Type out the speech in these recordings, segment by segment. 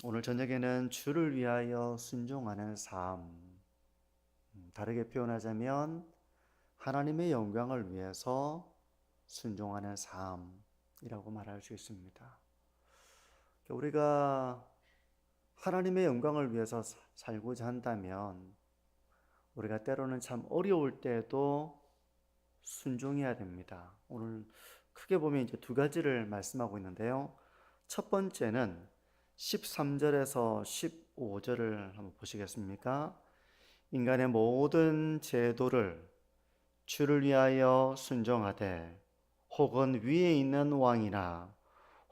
오늘 저녁에는 주를 위하여 순종하는 삶, 다르게 표현하자면 하나님의 영광을 위해서 순종하는 삶이라고 말할 수 있습니다. 우리가 하나님의 영광을 위해서 살고자 한다면 우리가 때로는 참 어려울 때에도 순종해야 됩니다. 오늘 크게 보면 이제 두 가지를 말씀하고 있는데요. 첫 번째는 13절에서 15절을 한번 보시겠습니까? 인간의 모든 제도를 주를 위하여 순종하되 혹은 위에 있는 왕이나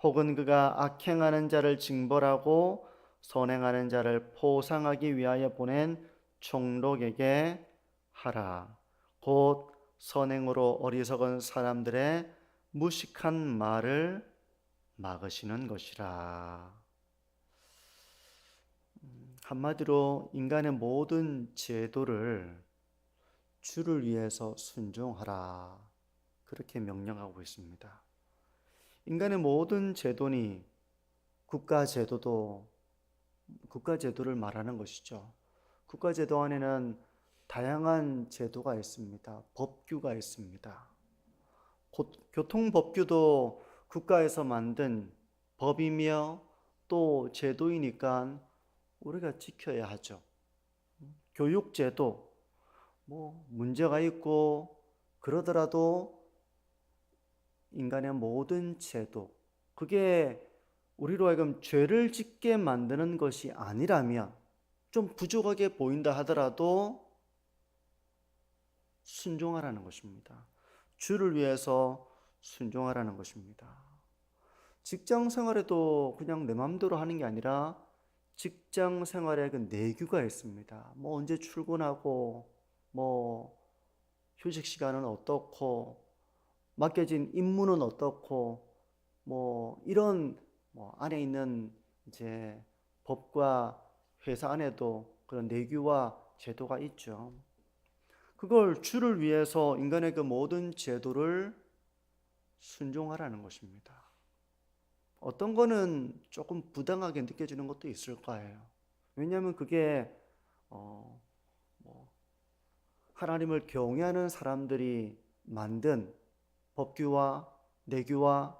혹은 그가 악행하는 자를 징벌하고 선행하는 자를 포상하기 위하여 보낸 총독에게 하라. 곧 선행으로 어리석은 사람들의 무식한 말을 막으시는 것이라. 한마디로 인간의 모든 제도를 주를 위해서 순종하라. 그렇게 명령하고 있습니다. 인간의 모든 제도니 국가제도를 말하는 것이죠. 국가제도 안에는 다양한 제도가 있습니다. 법규가 있습니다. 교통법규도 국가에서 만든 법이며 또 제도이니까 우리가 지켜야 하죠. 교육제도, 문제가 있고 그러더라도 인간의 모든 제도, 그게 우리로 하여금 죄를 짓게 만드는 것이 아니라면, 좀 부족하게 보인다 하더라도 순종하라는 것입니다. 주를 위해서 순종하라는 것입니다. 직장 생활에도 그냥 내 마음대로 하는 게 아니라 직장 생활에 그 내규가 있습니다. 언제 출근하고, 휴식 시간은 어떻고, 맡겨진 임무는 어떻고, 이런 안에 있는 이제 법과 회사 안에도 그런 내규와 제도가 있죠. 그걸 주를 위해서 인간의 그 모든 제도를 순종하라는 것입니다. 어떤 거는 조금 부당하게 느껴지는 것도 있을 거예요. 왜냐하면 그게 하나님을 경외하는 사람들이 만든 법규와 내규와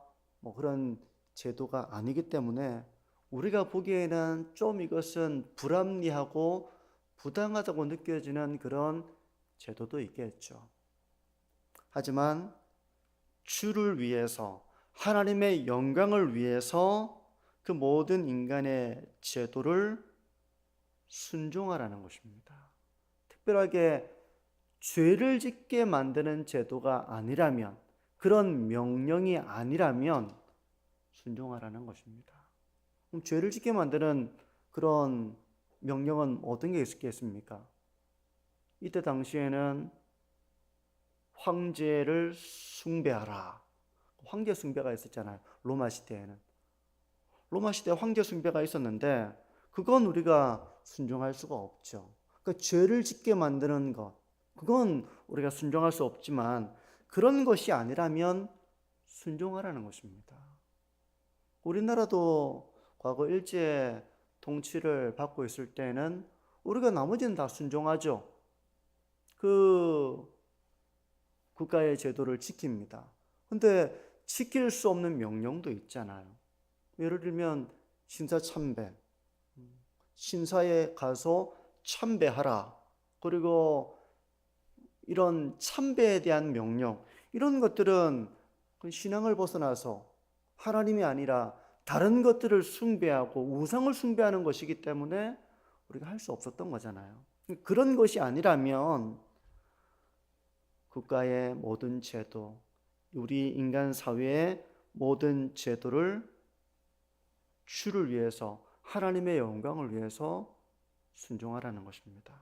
그런 제도가 아니기 때문에 우리가 보기에는 좀 이것은 불합리하고 부당하다고 느껴지는 그런 제도도 있겠죠. 하지만 주를 위해서, 하나님의 영광을 위해서 그 모든 인간의 제도를 순종하라는 것입니다. 특별하게 죄를 짓게 만드는 제도가 아니라면, 그런 명령이 아니라면 순종하라는 것입니다. 그럼 죄를 짓게 만드는 그런 명령은 어떤 게 있겠습니까? 이때 당시에는 황제를 숭배하라. 황제 숭배가 있었잖아요. 로마 시대에는. 로마 시대에 황제 숭배가 있었는데 그건 우리가 순종할 수가 없죠. 그러니까 죄를 짓게 만드는 것, 그건 우리가 순종할 수 없지만 그런 것이 아니라면 순종하라는 것입니다. 우리나라도 과거 일제 통치를 받고 있을 때는 우리가 나머지는 다 순종하죠. 그 국가의 제도를 지킵니다. 근데 지킬 수 없는 명령도 있잖아요. 예를 들면 신사참배, 신사에 가서 참배하라. 그리고 이런 참배에 대한 명령, 이런 것들은 신앙을 벗어나서 하나님이 아니라 다른 것들을 숭배하고 우상을 숭배하는 것이기 때문에 우리가 할 수 없었던 거잖아요. 그런 것이 아니라면 국가의 모든 제도, 우리 인간 사회의 모든 제도를 주를 위해서, 하나님의 영광을 위해서 순종하라는 것입니다.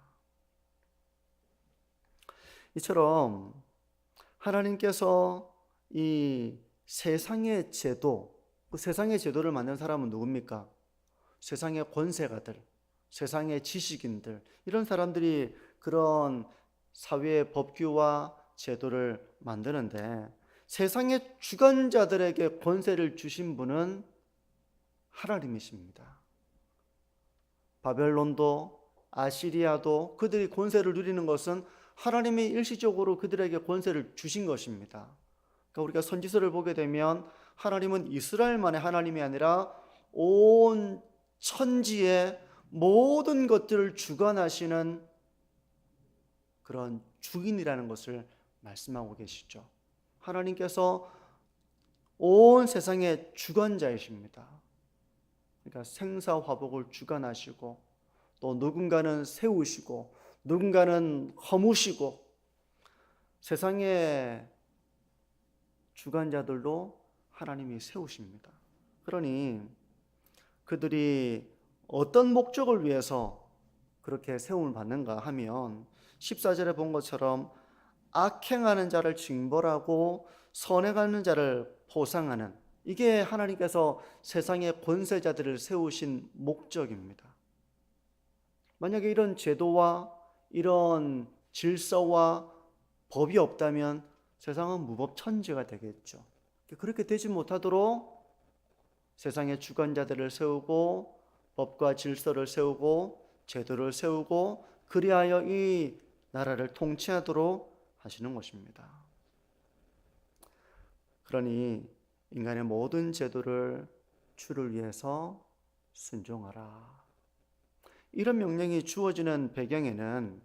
이처럼 하나님께서 이 세상의 제도, 그 세상의 제도를 만든 사람은 누굽니까? 세상의 권세가들, 세상의 지식인들, 이런 사람들이 그런 사회의 법규와 제도를 만드는데 세상의 주관자들에게 권세를 주신 분은 하나님이십니다. 바벨론도 아시리아도 그들이 권세를 누리는 것은 하나님이 일시적으로 그들에게 권세를 주신 것입니다. 그러니까 우리가 선지서를 보게 되면 하나님은 이스라엘만의 하나님이 아니라 온 천지의 모든 것들을 주관하시는 그런 주인이라는 것을 말씀하고 계시죠. 하나님께서 온 세상의 주관자이십니다. 그러니까 생사화복을 주관하시고 또 누군가는 세우시고 누군가는 허무시고 세상의 주관자들도 하나님이 세우십니다. 그러니 그들이 어떤 목적을 위해서 그렇게 세움을 받는가 하면 14절에 본 것처럼 악행하는 자를 징벌하고 선행하는 자를 보상하는, 이게 하나님께서 세상의 권세자들을 세우신 목적입니다. 만약에 이런 제도와 이런 질서와 법이 없다면 세상은 무법천지가 되겠죠. 그렇게 되지 못하도록 세상의 주관자들을 세우고 법과 질서를 세우고 제도를 세우고 그리하여 이 나라를 통치하도록 하시는 것입니다. 그러니 인간의 모든 제도를 주를 위해서 순종하라. 이런 명령이 주어지는 배경에는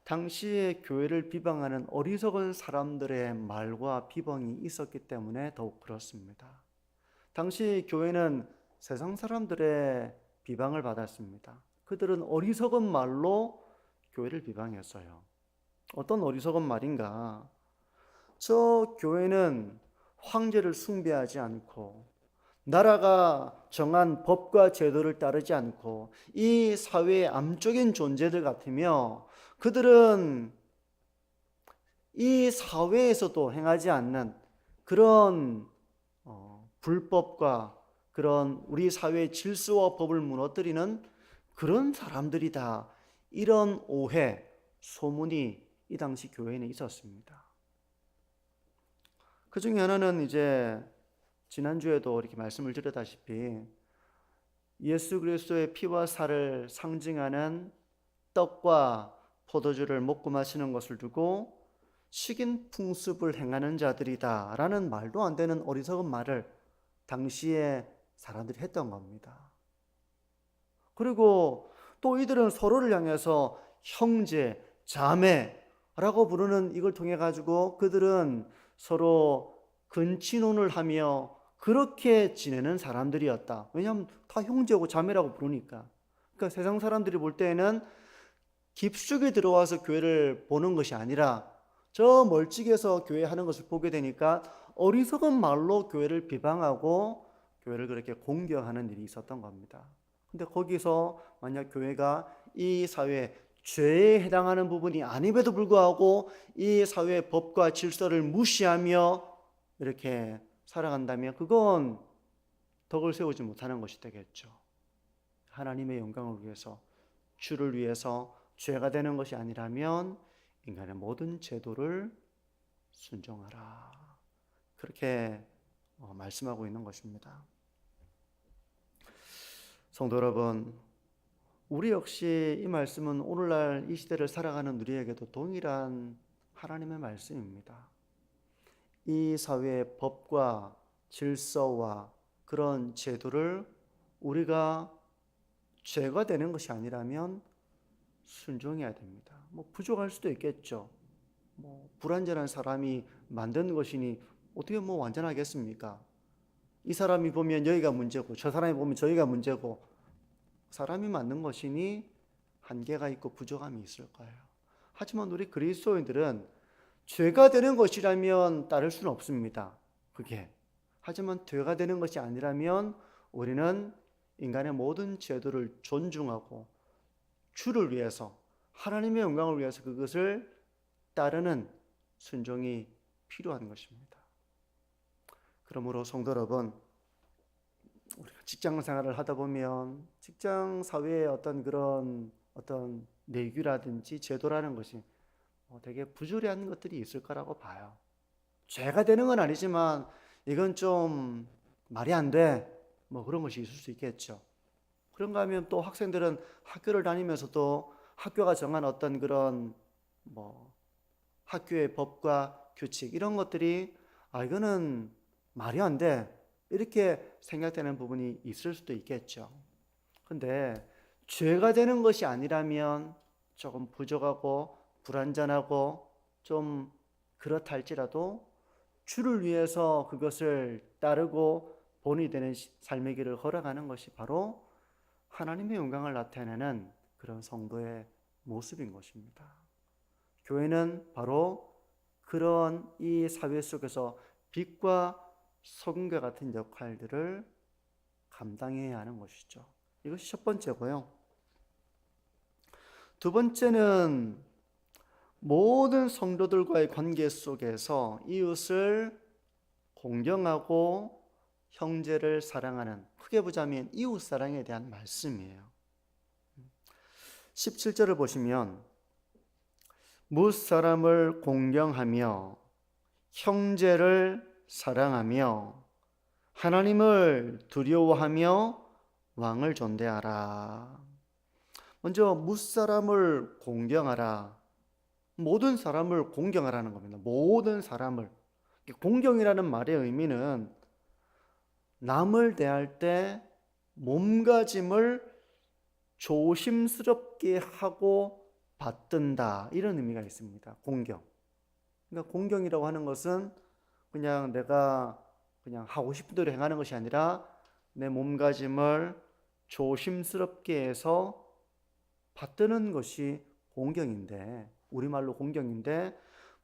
당시의 교회를 비방하는 어리석은 사람들의 말과 비방이 있었기 때문에 더욱 그렇습니다. 당시 교회는 세상 사람들의 비방을 받았습니다. 그들은 어리석은 말로 교회를 비방했어요. 어떤 어리석은 말인가? 저 교회는 황제를 숭배하지 않고 나라가 정한 법과 제도를 따르지 않고 이 사회의 암적인 존재들 같으며 그들은 이 사회에서도 행하지 않는 그런 불법과 그런 우리 사회의 질서와 법을 무너뜨리는 그런 사람들이다. 이런 오해, 소문이 이 당시 교회에는 있었습니다. 그 중에 하나는 이제 지난주에도 이렇게 말씀을 드렸다시피 예수 그리스도의 피와 살을 상징하는 떡과 포도주를 먹고 마시는 것을 두고 식인 풍습을 행하는 자들이다 라는 말도 안 되는 어리석은 말을 당시에 사람들이 했던 겁니다. 그리고 또 이들은 서로를 향해서 형제, 자매라고 부르는 이걸 통해 가지고 그들은 서로 근친혼을 하며 그렇게 지내는 사람들이었다. 왜냐하면 다 형제고 자매라고 부르니까. 그러니까 세상 사람들이 볼 때에는 깊숙이 들어와서 교회를 보는 것이 아니라 저 멀찍이에서 교회 하는 것을 보게 되니까 어리석은 말로 교회를 비방하고 교회를 그렇게 공격하는 일이 있었던 겁니다. 근데 거기서 만약 교회가 이 사회에 죄에 해당하는 부분이 아님에도 불구하고 이 사회의 법과 질서를 무시하며 이렇게 살아간다면 그건 덕을 세우지 못하는 것이 되겠죠. 하나님의 영광을 위해서, 주를 위해서 죄가 되는 것이 아니라면 인간의 모든 제도를 순종하라. 그렇게 말씀하고 있는 것입니다. 성도 여러분, 우리 역시 이 말씀은 오늘날 이 시대를 살아가는 우리에게도 동일한 하나님의 말씀입니다. 이 사회의 법과 질서와 그런 제도를 우리가 죄가 되는 것이 아니라면 순종해야 됩니다. 부족할 수도 있겠죠. 불완전한 사람이 만든 것이니 어떻게 완전하겠습니까? 이 사람이 보면 여기가 문제고 저 사람이 보면 저기가 문제고 사람이 만든 것이니 한계가 있고 부족함이 있을 거예요. 하지만 우리 그리스도인들은 죄가 되는 것이라면 따를 수는 없습니다. 그게. 하지만 죄가 되는 것이 아니라면 우리는 인간의 모든 제도를 존중하고 주를 위해서 하나님의 영광을 위해서 그것을 따르는 순종이 필요한 것입니다. 그러므로 성도 여러분, 우리가 직장 생활을 하다 보면 직장 사회의 어떤 내규라든지 제도라는 것이 되게 부조리한 것들이 있을 거라고 봐요. 죄가 되는 건 아니지만 이건 좀 말이 안 돼. 그런 것이 있을 수 있겠죠. 그런가 하면 또 학생들은 학교를 다니면서도 학교가 정한 어떤 그런 학교의 법과 규칙 이런 것들이 이거는 말이 안 돼. 이렇게 생각되는 부분이 있을 수도 있겠죠. 근데 죄가 되는 것이 아니라면 조금 부족하고 불완전하고 좀 그렇다 할지라도 주를 위해서 그것을 따르고 본이 되는 삶의 길을 걸어가는 것이 바로 하나님의 영광을 나타내는 그런 성도의 모습인 것입니다. 교회는 바로 그런 이 사회 속에서 빛과 소금과 같은 역할들을 감당해야 하는 것이죠. 이것이 첫 번째고요. 두 번째는 모든 성도들과의 관계 속에서 이웃을 공경하고 형제를 사랑하는, 크게 보자면 이웃 사랑에 대한 말씀이에요. 17절을 보시면 무사람을 공경하며 형제를 사랑하며 하나님을 두려워하며 왕을 존대하라. 먼저 무사람을 공경하라. 모든 사람을 공경하라는 겁니다. 모든 사람을. 공경이라는 말의 의미는 남을 대할 때 몸가짐을 조심스럽게 하고 받든다, 이런 의미가 있습니다. 공경. 그러니까 공경이라고 하는 것은 그냥 내가 그냥 하고 싶은 대로 행하는 것이 아니라 내 몸가짐을 조심스럽게 해서 받드는 것이 공경인데, 우리말로 공경인데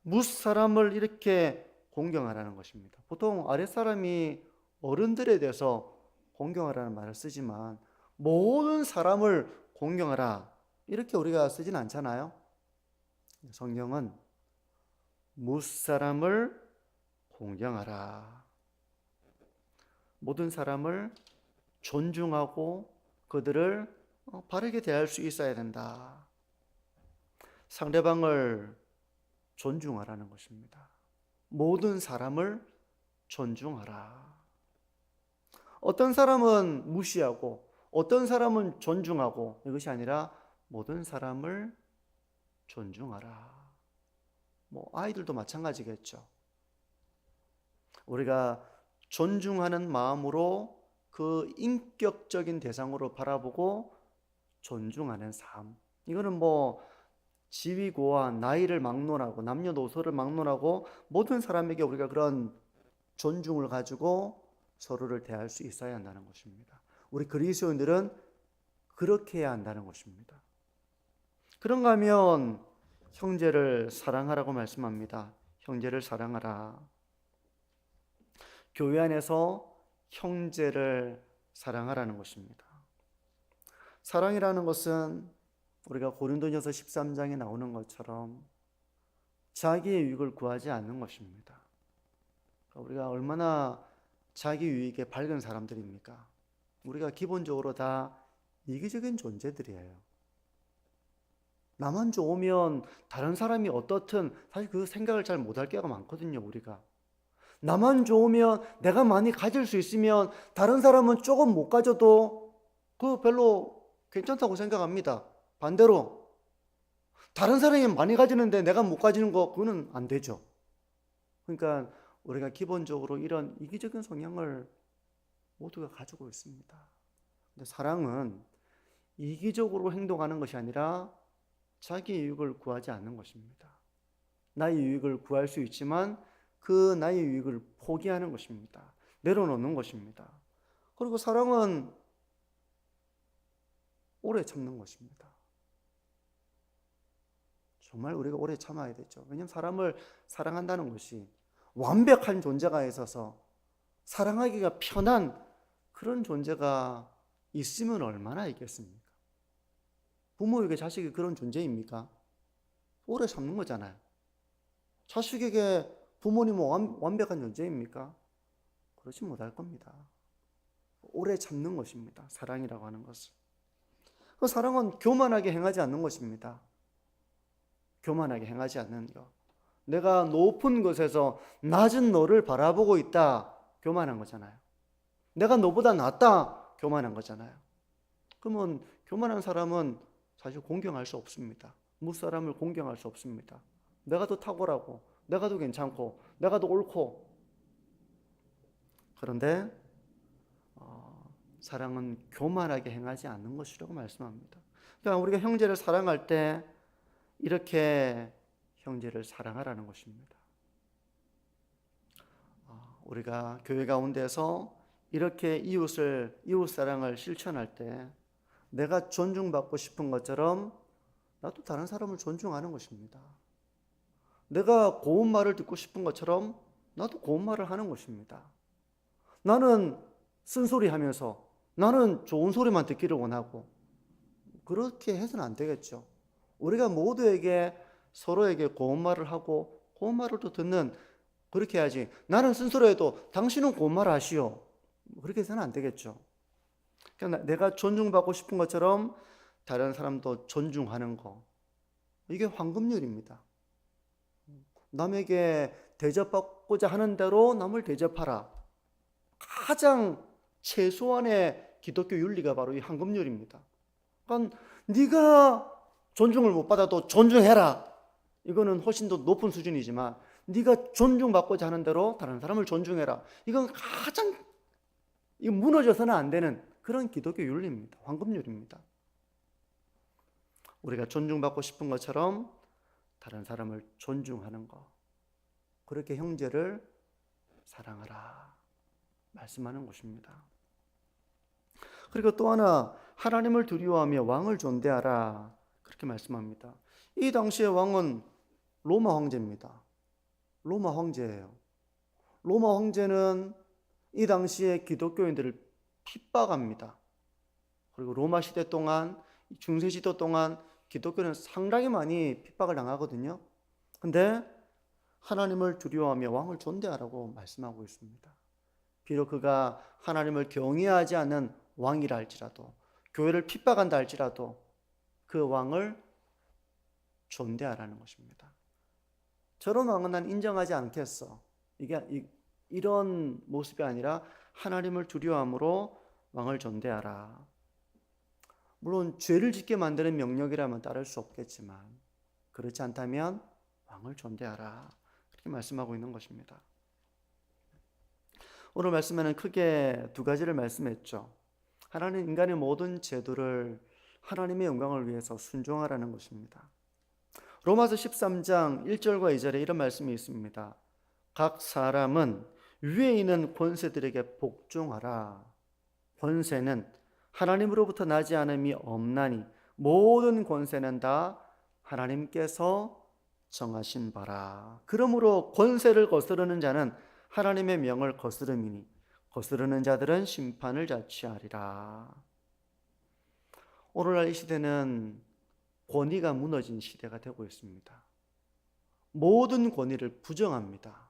무사람을 이렇게 공경하라는 것입니다. 보통 아랫사람이 어른들에 대해서 공경하라는 말을 쓰지만 모든 사람을 공경하라 이렇게 우리가 쓰진 않잖아요. 성경은 무사람을 공경하라. 모든 사람을 존중하고 그들을 바르게 대할 수 있어야 된다. 상대방을 존중하라는 것입니다. 모든 사람을 존중하라. 어떤 사람은 무시하고 어떤 사람은 존중하고 이것이 아니라 모든 사람을 존중하라. 아이들도 마찬가지겠죠. 우리가 존중하는 마음으로 그 인격적인 대상으로 바라보고 존중하는 삶. 이거는 지위고와 나이를 막론하고 남녀노소를 막론하고 모든 사람에게 우리가 그런 존중을 가지고 서로를 대할 수 있어야 한다는 것입니다. 우리 그리스도인들은 그렇게 해야 한다는 것입니다. 그런가 하면 형제를 사랑하라고 말씀합니다. 형제를 사랑하라. 교회 안에서 형제를 사랑하라는 것입니다. 사랑이라는 것은 우리가 고린도전서 13장에 나오는 것처럼 자기의 유익을 구하지 않는 것입니다. 우리가 얼마나 자기 유익에 밝은 사람들입니까? 우리가 기본적으로 다 이기적인 존재들이에요. 나만 좋으면 다른 사람이 어떻든 사실 그 생각을 잘 못할 때가 많거든요. 우리가 나만 좋으면 내가 많이 가질 수 있으면 다른 사람은 조금 못 가져도 그거 별로 괜찮다고 생각합니다. 반대로 다른 사람이 많이 가지는데 내가 못 가지는 거 그거는 안 되죠. 그러니까 우리가 기본적으로 이런 이기적인 성향을 모두가 가지고 있습니다. 근데 사랑은 이기적으로 행동하는 것이 아니라 자기 유익을 구하지 않는 것입니다. 나의 유익을 구할 수 있지만 그 나의 유익을 포기하는 것입니다. 내려놓는 것입니다. 그리고 사랑은 오래 참는 것입니다. 정말 우리가 오래 참아야 되죠. 왜냐하면 사람을 사랑한다는 것이 완벽한 존재가 있어서 사랑하기가 편한 그런 존재가 있으면 얼마나 있겠습니까? 부모에게 자식이 그런 존재입니까? 오래 참는 거잖아요. 자식에게 부모님은 완벽한 존재입니까? 그렇지 못할 겁니다. 오래 참는 것입니다. 사랑이라고 하는 것은. 그 사랑은 교만하게 행하지 않는 것입니다. 교만하게 행하지 않는 것. 내가 높은 곳에서 낮은 너를 바라보고 있다. 교만한 거잖아요. 내가 너보다 낫다. 교만한 거잖아요. 그러면 교만한 사람은 사실 공경할 수 없습니다. 무사람을 공경할 수 없습니다. 내가 더 탁월하고 내가 더 괜찮고 내가 더 옳고. 그런데 사랑은 교만하게 행하지 않는 것이라고 말씀합니다. 그러니까 우리가 형제를 사랑할 때 이렇게 형제를 사랑하라는 것입니다. 우리가 교회 가운데서 이렇게 이웃 사랑을 실천할 때 내가 존중받고 싶은 것처럼 나도 다른 사람을 존중하는 것입니다. 내가 고운 말을 듣고 싶은 것처럼 나도 고운 말을 하는 것입니다. 나는 쓴소리 하면서 나는 좋은 소리만 듣기를 원하고, 그렇게 해서는 안 되겠죠. 우리가 모두에게 서로에게 고운 말을 하고 고운 말을 또 듣는, 그렇게 해야지. 나는 쓴소리해도 당신은 고운 말을 하시오, 그렇게 해서는 안 되겠죠. 그러니까 내가 존중받고 싶은 것처럼 다른 사람도 존중하는 거, 이게 황금률입니다. 남에게 대접받고자 하는 대로 남을 대접하라. 가장 최소한의 기독교 윤리가 바로 이 황금률입니다. 그러니까 네가 존중을 못 받아도 존중해라. 이거는 훨씬 더 높은 수준이지만 네가 존중받고자 하는 대로 다른 사람을 존중해라. 이건 가장 무너져서는 안 되는 그런 기독교 윤리입니다. 황금률입니다. 우리가 존중받고 싶은 것처럼 다른 사람을 존중하는 것, 그렇게 형제를 사랑하라 말씀하는 것입니다. 그리고 또 하나, 하나님을 두려워하며 왕을 존대하라, 그렇게 말씀합니다. 이 당시의 왕은 로마 황제입니다. 로마 황제예요. 로마 황제는 이 당시에 기독교인들을 핍박합니다. 그리고 로마 시대 동안, 중세 시대 동안 기독교는 상당히 많이 핍박을 당하거든요. 근데 하나님을 두려워하며 왕을 존대하라고 말씀하고 있습니다. 비록 그가 하나님을 경외하지 않는 왕이라 할지라도, 교회를 핍박한다 할지라도 그 왕을 존대하라는 것입니다. 저런 왕은 난 인정하지 않겠어. 이런 모습이 아니라 하나님을 두려워함으로 왕을 존대하라. 물론 죄를 짓게 만드는 명령이라면 따를 수 없겠지만 그렇지 않다면 왕을 존대하라, 그렇게 말씀하고 있는 것입니다. 오늘 말씀에는 크게 두 가지를 말씀했죠. 하나는 인간의 모든 제도를 하나님의 영광을 위해서 순종하라는 것입니다. 로마서 13장 1절과 2절에 이런 말씀이 있습니다. 각 사람은 위에 있는 권세들에게 복종하라. 권세는 하나님으로부터 나지 않음이 없나니 모든 권세는 다 하나님께서 정하신 바라. 그러므로 권세를 거스르는 자는 하나님의 명을 거스름이니 거스르는 자들은 심판을 자취하리라. 오늘날 이 시대는 권위가 무너진 시대가 되고 있습니다. 모든 권위를 부정합니다.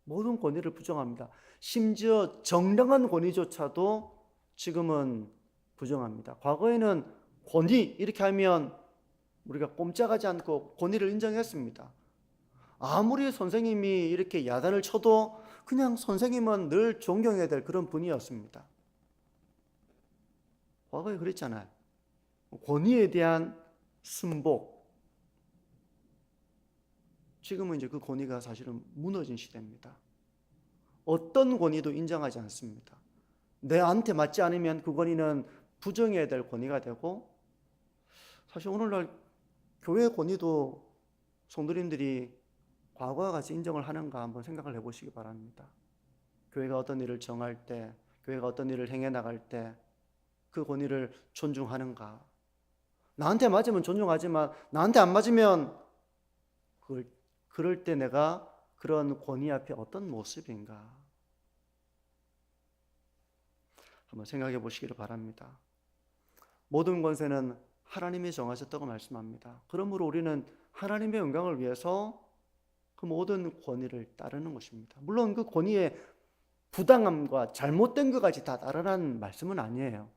모든 권위를 부정합니다. 심지어 정당한 권위조차도 지금은 부정합니다. 과거에는 권위 이렇게 하면 우리가 꼼짝하지 않고 권위를 인정했습니다. 아무리 선생님이 이렇게 야단을 쳐도 그냥 선생님은 늘 존경해야 될 그런 분이었습니다. 과거에 그랬잖아요. 권위에 대한 순복. 지금은 이제 그 권위가 사실은 무너진 시대입니다. 어떤 권위도 인정하지 않습니다. 내한테 맞지 않으면 그 권위는 부정해야 될 권위가 되고, 사실 오늘날 교회 권위도 성도님들이 과거와 같이 인정을 하는가 한번 생각을 해보시기 바랍니다. 교회가 어떤 일을 정할 때, 교회가 어떤 일을 행해 나갈 때 그 권위를 존중하는가. 나한테 맞으면 존중하지만 나한테 안 맞으면 그럴 때 내가 그런 권위 앞에 어떤 모습인가 한번 생각해 보시기를 바랍니다. 모든 권세는 하나님이 정하셨다고 말씀합니다. 그러므로 우리는 하나님의 영광을 위해서 그 모든 권위를 따르는 것입니다. 물론 그 권위의 부당함과 잘못된 것까지 다 따르라는 말씀은 아니에요.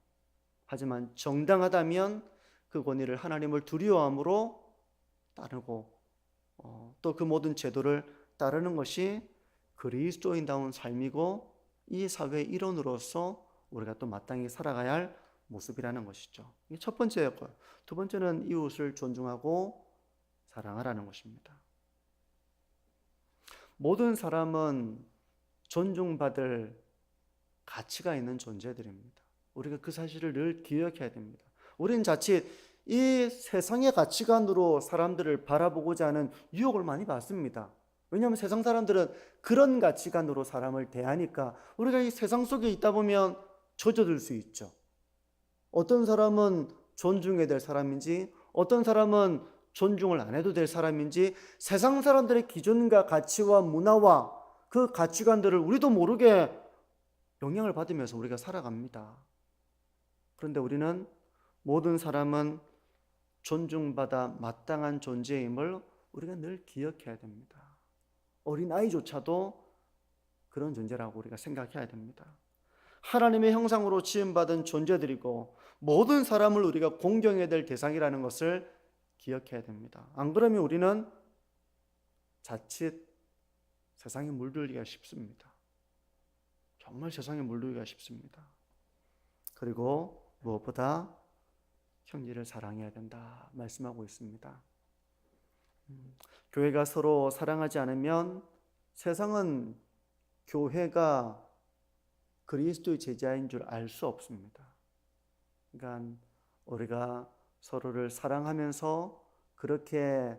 하지만 정당하다면 그 권위를 하나님을 두려워함으로 따르고 또 그 모든 제도를 따르는 것이 그리스도인다운 삶이고 이 사회의 일원으로서 우리가 또 마땅히 살아가야 할 모습이라는 것이죠. 이게 첫 번째였고요. 두 번째는 이웃을 존중하고 사랑하라는 것입니다. 모든 사람은 존중받을 가치가 있는 존재들입니다. 우리가 그 사실을 늘 기억해야 됩니다. 우리는 자칫 이 세상의 가치관으로 사람들을 바라보고자 하는 유혹을 많이 받습니다. 왜냐하면 세상 사람들은 그런 가치관으로 사람을 대하니까 우리가 이 세상 속에 있다 보면 젖어들 수 있죠. 어떤 사람은 존중해야 될 사람인지, 어떤 사람은 존중을 안 해도 될 사람인지, 세상 사람들의 기준과 가치와 문화와 그 가치관들을 우리도 모르게 영향을 받으면서 우리가 살아갑니다. 그런데 우리는 모든 사람은 존중받아 마땅한 존재임을 우리가 늘 기억해야 됩니다. 어린아이조차도 그런 존재라고 우리가 생각해야 됩니다. 하나님의 형상으로 지음받은 존재들이고 모든 사람을 우리가 공경해야 될 대상이라는 것을 기억해야 됩니다. 안 그러면 우리는 자칫 세상에 물들기가 쉽습니다. 정말 세상에 물들기가 쉽습니다. 그리고 무엇보다 형제를 사랑해야 된다 말씀하고 있습니다. 교회가 서로 사랑하지 않으면 세상은 교회가 그리스도의 제자인 줄 알 수 없습니다. 그러니까 우리가 서로를 사랑하면서 그렇게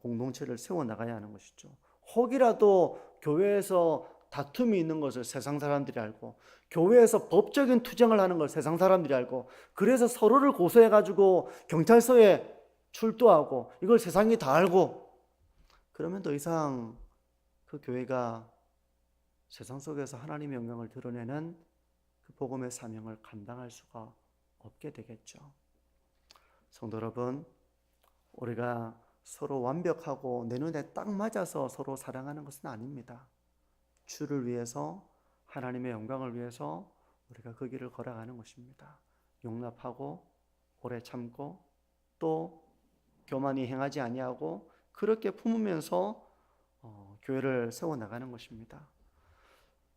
공동체를 세워나가야 하는 것이죠. 혹이라도 교회에서 다툼이 있는 것을 세상 사람들이 알고, 교회에서 법적인 투쟁을 하는 걸 세상 사람들이 알고, 그래서 서로를 고소해가지고 경찰서에 출두하고 이걸 세상이 다 알고, 그러면 더 이상 그 교회가 세상 속에서 하나님의 영광을 드러내는 그 복음의 사명을 감당할 수가 없게 되겠죠. 성도 여러분, 우리가 서로 완벽하고 내 눈에 딱 맞아서 서로 사랑하는 것은 아닙니다. 주를 위해서, 하나님의 영광을 위해서 우리가 그 길을 걸어가는 것입니다. 용납하고 오래 참고 또 교만이 행하지 아니하고 그렇게 품으면서 교회를 세워나가는 것입니다.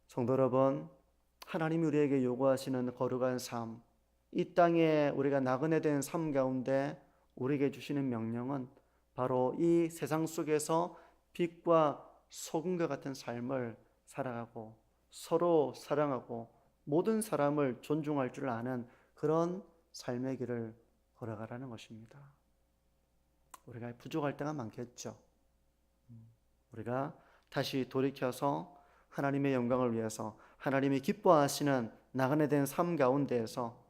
성도 여러분, 하나님이 우리에게 요구하시는 거룩한 삶, 이 땅에 우리가 나그네 된 삶 가운데 우리에게 주시는 명령은 바로 이 세상 속에서 빛과 소금과 같은 삶을 살아가고 서로 사랑하고 모든 사람을 존중할 줄 아는 그런 삶의 길을 걸어가라는 것입니다. 우리가 부족할 때가 많겠죠. 우리가 다시 돌이켜서 하나님의 영광을 위해서 하나님이 기뻐하시는 나그네 된 삶 가운데에서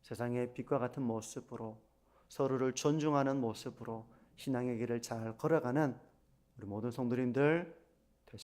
세상의 빛과 같은 모습으로 서로를 존중하는 모습으로 신앙의 길을 잘 걸어가는 우리 모든 성도님들